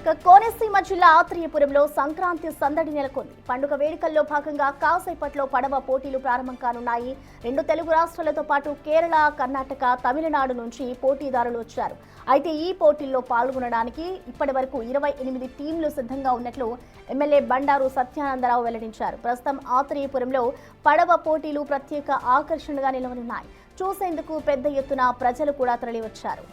కోనసీమ జిల్లా ఆత్రేయపురంలో సంక్రాంతి సందడి నెలకొంది. పండుగ వేడుకల్లో భాగంగా కాసేపట్లో పడవ పోటీలు ప్రారంభం కానున్నాయి. 2 తెలుగు రాష్ట్రాలతో పాటు కేరళ, కర్ణాటక, తమిళనాడు నుంచి పోటీదారులు వచ్చారు. అయితే ఈ పోటీల్లో పాల్గొనడానికి ఇప్పటివరకు 28 టీంలు సిద్ధంగా ఉన్నట్లు ఎమ్మెల్యే బండారు సత్యానందరావు వెల్లడించారు. ప్రస్తుతం ఆత్రేయపురంలో పడవ పోటీలు ప్రత్యేక ఆకర్షణగా నిలవనున్నాయి. చూసేందుకు పెద్ద ఎత్తున ప్రజలు కూడా తరలివచ్చారు.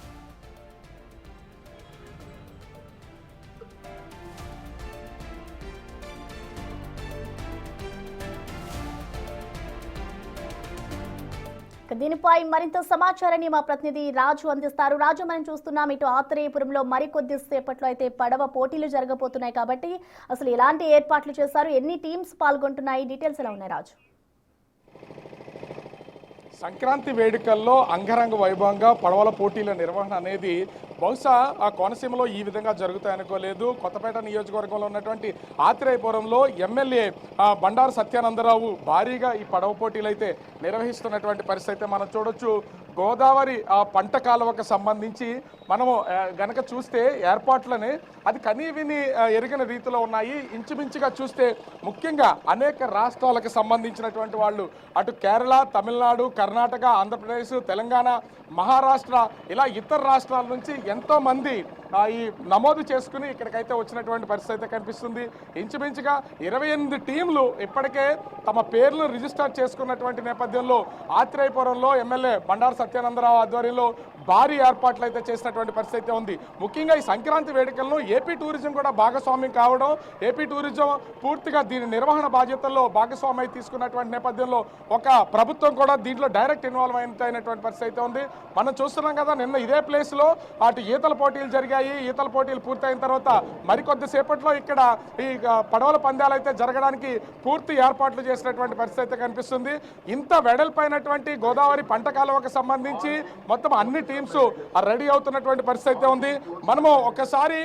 దీనిపై మరింత సమాచారాన్ని మా ప్రతినిధి రాజు అందిస్తారు. రాజు, మనం చూస్తున్నాం ఇటు ఆత్రేయపురంలో మరికొద్ది సేపట్లో అయితే పడవ పోటీలు జరగబోతున్నాయి కాబట్టి అసలు ఎలాంటి ఏర్పాట్లు చేశారు, ఎన్ని టీమ్స్ పాల్గొంటున్నాయి, డీటెయిల్స్ ఎలా ఉన్నాయి రాజు? సంక్రాంతి వేడుకల్లో అంగరంగ వైభవంగా పడవల పోటీల నిర్వహణ అనేది బహుశా ఆ కోనసీమలో ఈ విధంగా జరుగుతాయనుకోలేదు. కొత్తపేట నియోజకవర్గంలో ఉన్నటువంటి ఆత్రేయపురంలో ఎమ్మెల్యే బండారు సత్యానందరావు భారీగా ఈ పడవ పోటీలు అయితే నిర్వహిస్తున్నటువంటి పరిస్థితి అయితే మనం చూడొచ్చు. గోదావరి పంట కాలువకు సంబంధించి మనము గనక చూస్తే ఏర్పాట్లని అది కనీవిని ఎరిగిన రీతిలో ఉన్నాయి. ఇంచుమించుగా చూస్తే ముఖ్యంగా అనేక రాష్ట్రాలకు సంబంధించినటువంటి వాళ్ళు అటు కేరళ, తమిళనాడు, కర్ణాటక, ఆంధ్రప్రదేశ్, తెలంగాణ, మహారాష్ట్ర ఇలా ఇతర రాష్ట్రాల నుంచి ఎంతోమంది ఈ నమోదు చేసుకుని ఇక్కడికైతే వచ్చినటువంటి పరిస్థితి అయితే కనిపిస్తుంది. ఇంచుమించుగా 28 టీంలు ఇప్పటికే తమ పేర్లను రిజిస్టర్ చేసుకున్నటువంటి నేపథ్యంలో ఆత్రేయపురంలో ఎమ్మెల్యే బండారు సత్యానందరావు ఆధ్వర్యంలో భారీ ఏర్పాట్లు అయితే చేసినటువంటి పరిస్థితి అయితే ఉంది. ముఖ్యంగా ఈ సంక్రాంతి వేడుకలను ఏపీ టూరిజం కూడా భాగస్వామ్యం కావడం, ఏపీ టూరిజం పూర్తిగా దీని నిర్వహణ బాధ్యతల్లో భాగస్వామ్యం తీసుకున్నటువంటి నేపథ్యంలో ఒక ప్రభుత్వం కూడా దీంట్లో డైరెక్ట్ ఇన్వాల్వ్ అయినటువంటి పరిస్థితి అయితే ఉంది. మనం చూస్తున్నాం కదా, నిన్న ఇదే ప్లేస్లో అటు ఈతల పోటీలు జరిగాయి. ఈతల పోటీలు పూర్తయిన తర్వాత మరికొద్ది సేపట్లో ఇక్కడ ఈ పడవల పందాలు అయితే జరగడానికి పూర్తి ఏర్పాట్లు చేసినటువంటి పరిస్థితి అయితే కనిపిస్తుంది. ఇంత వెడల్పైనటువంటి గోదావరి పంట కాలువకు సంబంధించి మొత్తం అన్ని టీమ్స్ రెడీ అవుతున్నటువంటి పరిస్థితి అయితే ఉంది. మనము ఒకసారి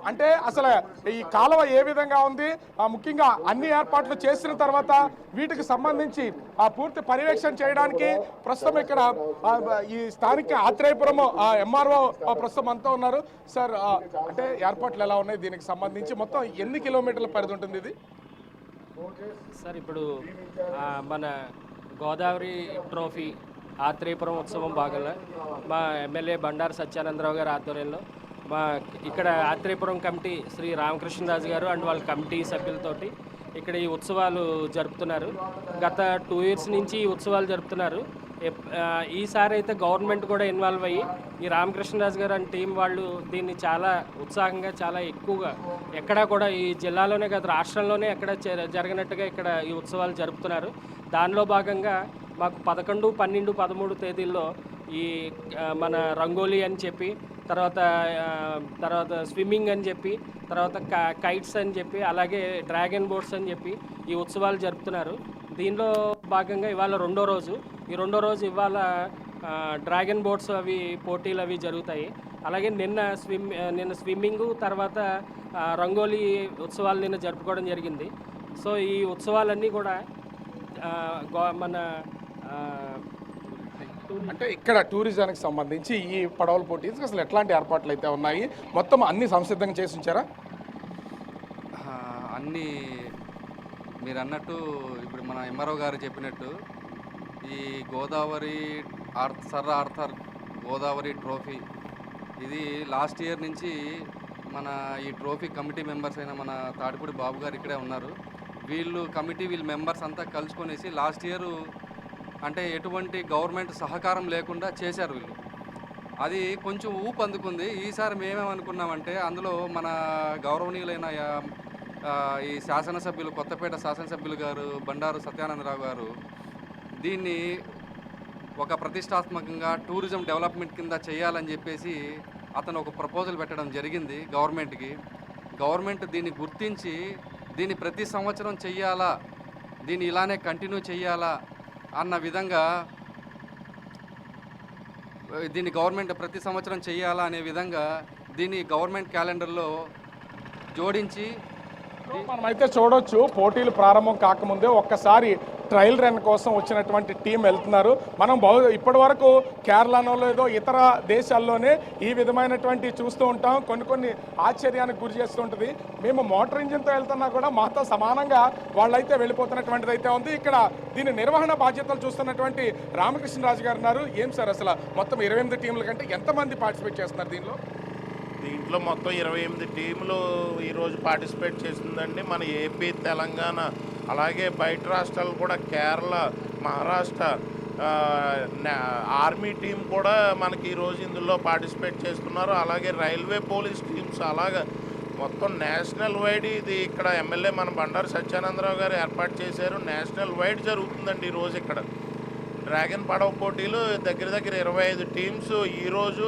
అంటే అసలు ఈ కాలువ ఏ విధంగా ఉంది, ముఖ్యంగా అన్ని ఏర్పాట్లు చేసిన తర్వాత వీటికి సంబంధించి పూర్తి పర్యవేక్షణ చేయడానికి ప్రస్తుతం ఇక్కడ ఈ స్థానిక ఆత్రేయపురం ఎంఆర్ఓ ప్రస్తుతం అంతా ఉన్నారు. సార్, అంటే ఏర్పాట్లు ఎలా ఉన్నాయి, దీనికి సంబంధించి మొత్తం ఎన్ని కిలోమీటర్ల పరిధి ఉంటుంది ఇది? సార్, ఇప్పుడు మన గోదావరి ట్రోఫీ ఆత్రేయపురం ఉత్సవం భాగంగా మా ఎమ్మెల్యే బండారు సత్యానందరావు గారి ఆధ్వర్యంలో మా ఇక్కడ ఆత్రేయపురం కమిటీ శ్రీ రామకృష్ణరాజు గారు అండ్ వాళ్ళ కమిటీ సభ్యులతోటి ఇక్కడ ఈ ఉత్సవాలు జరుపుతున్నారు. గత 2 years నుంచి ఈ ఉత్సవాలు జరుపుతున్నారు. ఈసారి అయితే గవర్నమెంట్ కూడా ఇన్వాల్వ్ అయ్యి ఈ రామకృష్ణరాజు గారు అండ్ టీం వాళ్ళు దీన్ని చాలా ఉత్సాహంగా, చాలా ఎక్కువగా ఎక్కడా కూడా ఈ జిల్లాలోనే కాదు రాష్ట్రంలోనే ఎక్కడ జరిగినట్టుగా ఇక్కడ ఈ ఉత్సవాలు జరుపుతున్నారు. దానిలో భాగంగా మాకు 11, 12, 13 తేదీల్లో ఈ మన రంగోలీ అని చెప్పి తర్వాత స్విమ్మింగ్ అని చెప్పి తర్వాత కైట్స్ అని చెప్పి అలాగే డ్రాగన్ బోట్స్ అని చెప్పి ఈ ఉత్సవాలు జరుపుతున్నారు. దీనిలో భాగంగా ఇవాళ రెండో రోజు. ఈ రెండో రోజు ఇవాళ డ్రాగన్ బోట్స్ పోటీలు అవి జరుగుతాయి. అలాగే నిన్న స్విమ్మింగు తర్వాత రంగోలీ ఉత్సవాలు నిన్న జరుపుకోవడం జరిగింది. సో ఈ ఉత్సవాలన్నీ కూడా మన అంటే ఇక్కడ టూరిజానికి సంబంధించి ఈ పడవల పోటీకి అసలు ఎట్లాంటి ఏర్పాట్లు అయితే ఉన్నాయి, మొత్తం అన్ని సంసిద్ధంగా చేసి ఉంచారా? అన్నీ మీరు అన్నట్టు ఇప్పుడు మన ఎంఆర్ఓ గారు చెప్పినట్టు ఈ Godavari sir Arthur Godavari trophy ఇది లాస్ట్ ఇయర్ నుంచి మన ఈ ట్రోఫీ కమిటీ మెంబర్స్ అయిన మన తాడిపూడి బాబు గారు ఇక్కడే ఉన్నారు. వీళ్ళ మెంబర్స్ అంతా కలుసుకొనేసి లాస్ట్ ఇయర్ అంటే ఎటువంటి గవర్నమెంట్ సహకారం లేకుండా చేశారు వీళ్ళు. అది కొంచెం ఊపు అందుకుంది. ఈసారి మేమేమనుకున్నామంటే అందులో మన గౌరవనీయులైన ఈ శాసనసభ్యులు కొత్తపేట శాసనసభ్యులు గారు బండారు సత్యానందరావు గారు దీన్ని ఒక ప్రతిష్టాత్మకంగా టూరిజం డెవలప్మెంట్ కింద చేయాలని చెప్పేసి అతను ఒక ప్రపోజల్ పెట్టడం జరిగింది గవర్నమెంట్కి. గవర్నమెంట్ దీన్ని గుర్తించి దీన్ని ప్రతి సంవత్సరం చెయ్యాలా, దీన్ని ఇలానే కంటిన్యూ చెయ్యాలా అన్న విధంగా దీన్ని గవర్నమెంట్ ప్రతి సంవత్సరం చెయ్యాలా అనే విధంగా దీన్ని గవర్నమెంట్ క్యాలెండర్లో జోడించి మనమైతే చూడొచ్చు. పోటీలు ప్రారంభం కాకముందే ఒక్కసారి ట్రయల్ రన్ కోసం వచ్చినటువంటి టీం వెళ్తున్నారు. మనం ఇప్పటి వరకు కేరళలో లేదో ఇతర దేశాల్లోనే ఈ విధమైనటువంటి చూస్తూ ఉంటాం. కొన్ని ఆశ్చర్యానికి గురి చేస్తూ ఉంటుంది. మేము మోటార్ ఇంజిన్తో వెళ్తున్నా కూడా మాతో సమానంగా వాళ్ళైతే వెళ్ళిపోతున్నటువంటిది అయితే ఉంది. ఇక్కడ దీని నిర్వహణ బాధ్యతలు చూస్తున్నటువంటి రామకృష్ణరాజు గారు ఉన్నారు. ఏం సార్ అసలు మొత్తం 28 టీంల కంటే ఎంతమంది పార్టిసిపేట్ చేస్తున్నారు దీంట్లో మొత్తం 28 టీములు ఈరోజు పార్టిసిపేట్ చేస్తుందండి. మన ఏపీ, తెలంగాణ, అలాగే బయట రాష్ట్రాలు కూడా కేరళ, మహారాష్ట్ర ఆర్మీ టీం కూడా మనకి ఈరోజు ఇందులో పార్టిసిపేట్ చేస్తున్నారు. అలాగే రైల్వే పోలీస్ టీమ్స్, అలాగే మొత్తం నేషనల్ వైడ్ ఇది ఇక్కడ ఎమ్మెల్యే మన బండారు సత్యానందరావు గారు ఏర్పాటు చేశారు. నేషనల్ వైడ్ జరుగుతుందండి ఈరోజు ఇక్కడ డ్రాగన్ పడవ పోటీలు. దగ్గర 25 టీమ్స్ ఈరోజు,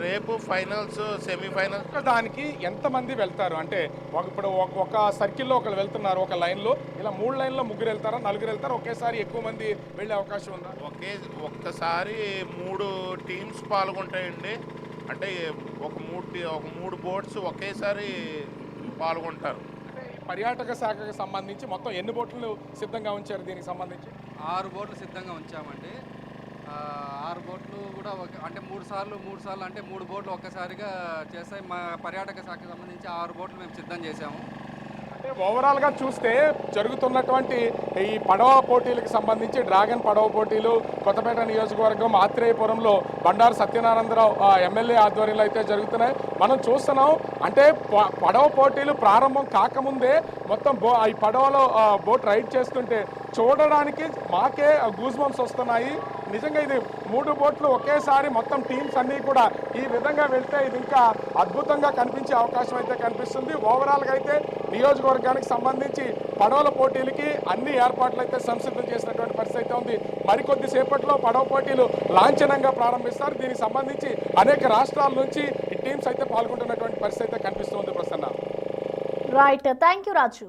రేపు ఫైనల్స్, సెమీఫైనల్స్. దానికి ఎంతమంది వెళ్తారు అంటే ఇప్పుడు ఒక సర్కిల్లో ఒకరు వెళ్తున్నారు ఒక లైన్లో, ఇలా 3 లైన్లో 3 వెళ్తారా, 4 వెళ్తారా, ఒకేసారి ఎక్కువ మంది వెళ్ళే అవకాశం ఉందా? ఒక్కసారి 3 టీమ్స్ పాల్గొంటాయండి. అంటే ఒక 3 బోట్స్ ఒకేసారి పాల్గొంటారు. అంటే పర్యాటక శాఖకు సంబంధించి మొత్తం ఎన్ని బోట్లు సిద్ధంగా ఉంచారు? దీనికి సంబంధించి 6 బోట్లు సిద్ధంగా ఉంచామండి. 6 బోట్లు కూడా అంటే 3 సార్లు అంటే 3 బోట్లు ఒక్కసారిగా చేస్తాయి. మా పర్యాటక శాఖకు సంబంధించి 6 బోట్లు మేము సిద్ధం చేశాము. అంటే ఓవరాల్గా చూస్తే జరుగుతున్నటువంటి ఈ పడవ పోటీలకు సంబంధించి డ్రాగన్ పడవ పోటీలు కొత్తపేట నియోజకవర్గం ఆత్రేయపురంలో బండారు సత్యనారాయణరావు ఎమ్మెల్యే ఆధ్వర్యంలో అయితే జరుగుతున్నాయి. మనం చూస్తున్నాం. అంటే పడవ పోటీలు ప్రారంభం కాకముందే మొత్తం ఈ పడవలో బోట్ రైడ్ చేస్తుంటే చూడడానికి మాకే గూస్ బంప్స్ వస్తున్నాయి. నిజంగా ఇది 3 బోట్లు ఒకేసారి మొత్తం టీమ్స్ అన్నీ కూడా ఈ విధంగా వెళ్తే ఇది ఇంకా అద్భుతంగా కనిపించే అవకాశం అయితే కనిపిస్తుంది. ఓవరాల్గా అయితే నియోజకవర్గానికి సంబంధించి పడవల పోటీలకి అన్ని ఏర్పాట్లు అయితే సంసిద్ధం చేసినటువంటి పరిస్థితి అయితే ఉంది. మరికొద్ది సేపట్లో పడవ పోటీలు లాంఛనంగా ప్రారంభిస్తారు. దీనికి సంబంధించి అనేక రాష్ట్రాల నుంచి ఈ టీమ్స్ అయితే పాల్గొంటున్నటువంటి పరిస్థితి అయితే కనిపిస్తుంది. Prasanna. Right, thank you Raju.